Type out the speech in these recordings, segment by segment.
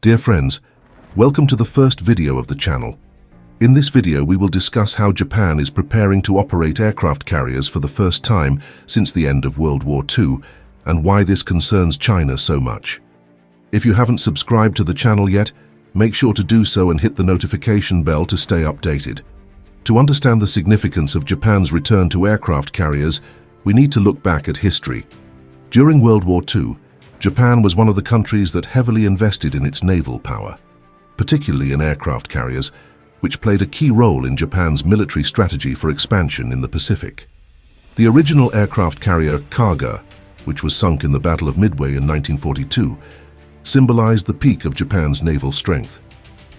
Dear friends, welcome to the first video of the channel. In this video we will discuss how Japan is preparing to operate aircraft carriers for the first time since the end of World War II and why this concerns China so much. If you haven't subscribed to the channel yet, make sure to do so and hit the notification bell to stay updated. To understand the significance of Japan's return to aircraft carriers, we need to look back at history. During World War II, Japan was one of the countries that heavily invested in its naval power, particularly in aircraft carriers, which played a key role in Japan's military strategy for expansion in the Pacific. The original aircraft carrier Kaga, which was sunk in the Battle of Midway in 1942, symbolized the peak of Japan's naval strength.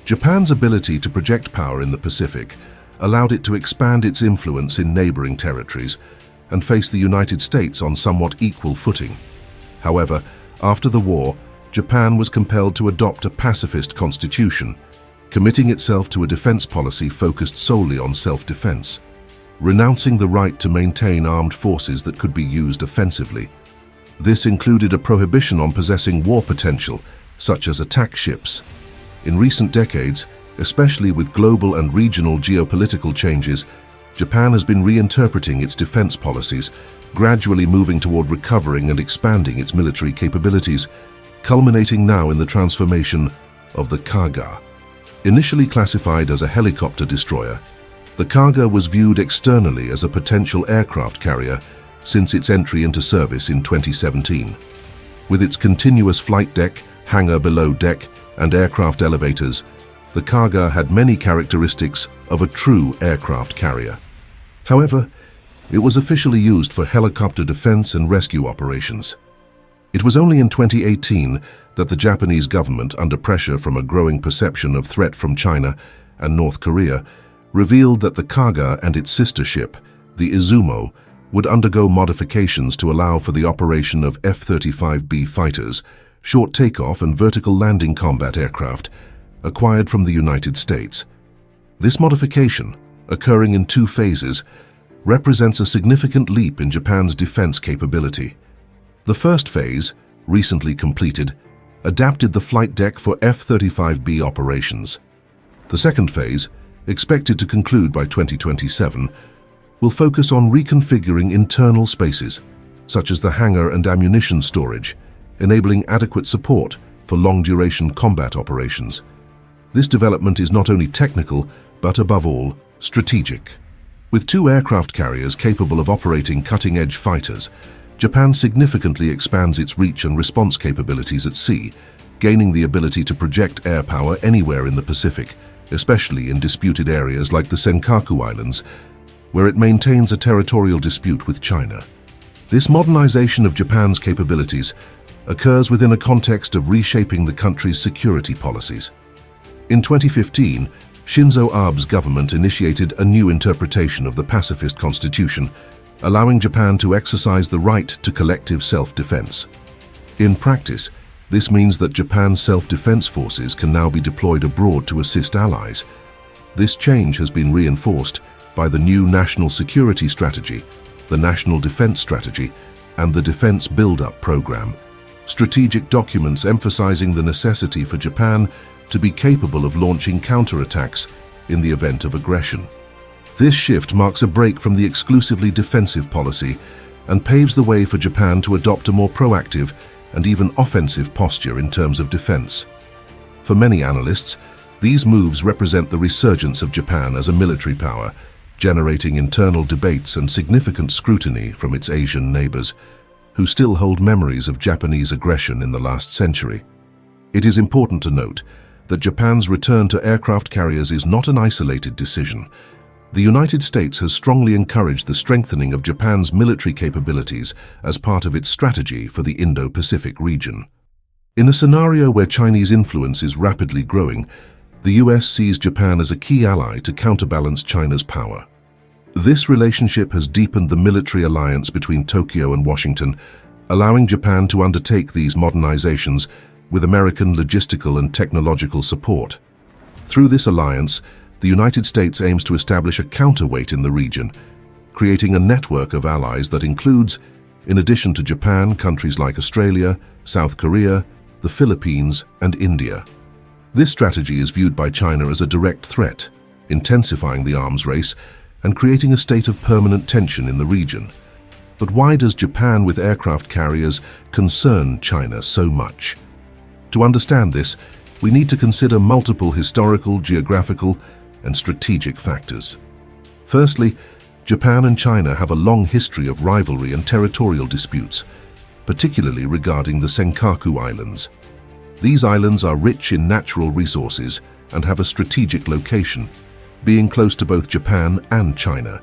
Japan's ability to project power in the Pacific allowed it to expand its influence in neighboring territories and face the United States on somewhat equal footing. However, after the war, Japan was compelled to adopt a pacifist constitution, committing itself to a defense policy focused solely on self-defense, renouncing the right to maintain armed forces that could be used offensively. This included a prohibition on possessing war potential, such as attack ships. In recent decades, especially with global and regional geopolitical changes, Japan has been reinterpreting its defense policies, gradually moving toward recovering and expanding its military capabilities, culminating now in the transformation of the Kaga. Initially classified as a helicopter destroyer, the Kaga was viewed externally as a potential aircraft carrier since its entry into service in 2017. With its continuous flight deck, hangar below deck, and aircraft elevators, the Kaga had many characteristics of a true aircraft carrier. However, it was officially used for helicopter defense and rescue operations. It was only in 2018 that the Japanese government, under pressure from a growing perception of threat from China and North Korea, revealed that the Kaga and its sister ship, the Izumo, would undergo modifications to allow for the operation of F-35B fighters, short takeoff and vertical landing combat aircraft, acquired from the United States. This modification, occurring in two phases, represents a significant leap in Japan's defense capability. The first phase, recently completed, adapted the flight deck for F-35B operations. The second phase, expected to conclude by 2027, will focus on reconfiguring internal spaces, such as the hangar and ammunition storage, enabling adequate support for long-duration combat operations. This development is not only technical, but above all, strategic. With two aircraft carriers capable of operating cutting-edge fighters, Japan significantly expands its reach and response capabilities at sea, gaining the ability to project air power anywhere in the Pacific, especially in disputed areas like the Senkaku Islands, where it maintains a territorial dispute with China. This modernization of Japan's capabilities occurs within a context of reshaping the country's security policies. In 2015, Shinzo Abe's government initiated a new interpretation of the pacifist constitution, allowing Japan to exercise the right to collective self-defense. In practice, this means that Japan's self-defense forces can now be deployed abroad to assist allies. This change has been reinforced by the new National Security Strategy, the National Defense Strategy, and the Defense Build-Up Program, strategic documents emphasizing the necessity for Japan to be capable of launching counterattacks in the event of aggression. This shift marks a break from the exclusively defensive policy and paves the way for Japan to adopt a more proactive and even offensive posture in terms of defense. For many analysts, these moves represent the resurgence of Japan as a military power, generating internal debates and significant scrutiny from its Asian neighbors, who still hold memories of Japanese aggression in the last century. It is important to note that Japan's return to aircraft carriers is not an isolated decision. The United States has strongly encouraged the strengthening of Japan's military capabilities as part of its strategy for the Indo-Pacific region. In a scenario where Chinese influence is rapidly growing, the US sees Japan as a key ally to counterbalance China's power. This relationship has deepened the military alliance between Tokyo and Washington, allowing Japan to undertake these modernizations with American logistical and technological support. Through this alliance, the United States aims to establish a counterweight in the region, creating a network of allies that includes, in addition to Japan, countries like Australia, South Korea, the Philippines, and India. This strategy is viewed by China as a direct threat, intensifying the arms race and creating a state of permanent tension in the region. But why does Japan with aircraft carriers concern China so much? To understand this, we need to consider multiple historical, geographical, and strategic factors. Firstly, Japan and China have a long history of rivalry and territorial disputes, particularly regarding the Senkaku Islands. These islands are rich in natural resources and have a strategic location, being close to both Japan and China.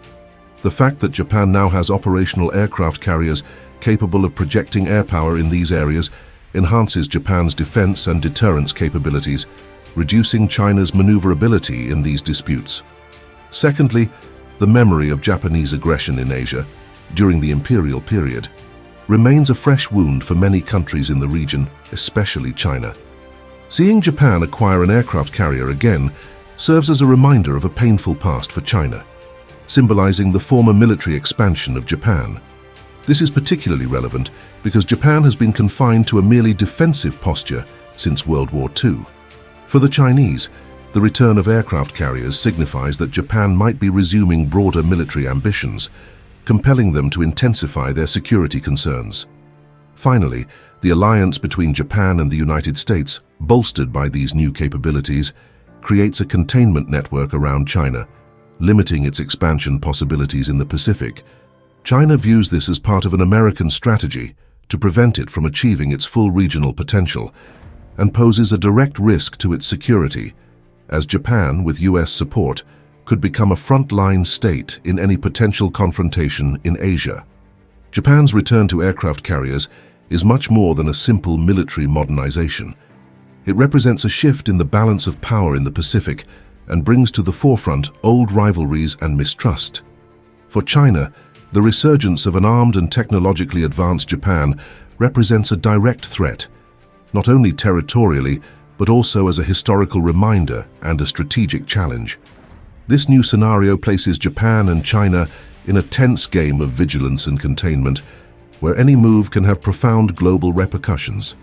The fact that Japan now has operational aircraft carriers capable of projecting air power in these areas enhances Japan's defense and deterrence capabilities, reducing China's maneuverability in these disputes. Secondly, the memory of Japanese aggression in Asia during the imperial period remains a fresh wound for many countries in the region, especially China. Seeing Japan acquire an aircraft carrier again serves as a reminder of a painful past for China, symbolizing the former military expansion of Japan. This is particularly relevant because Japan has been confined to a merely defensive posture since World War II. For the Chinese, the return of aircraft carriers signifies that Japan might be resuming broader military ambitions, compelling them to intensify their security concerns. Finally, the alliance between Japan and the United States, bolstered by these new capabilities, creates a containment network around China, limiting its expansion possibilities in the Pacific. China views this as part of an American strategy to prevent it from achieving its full regional potential and poses a direct risk to its security, as Japan, with US support, could become a frontline state in any potential confrontation in Asia. Japan's return to aircraft carriers is much more than a simple military modernization. It represents a shift in the balance of power in the Pacific and brings to the forefront old rivalries and mistrust. For China, the resurgence of an armed and technologically advanced Japan represents a direct threat, not only territorially, but also as a historical reminder and a strategic challenge. This new scenario places Japan and China in a tense game of vigilance and containment, where any move can have profound global repercussions.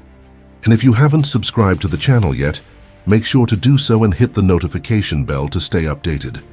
And if you haven't subscribed to the channel yet, make sure to do so and hit the notification bell to stay updated.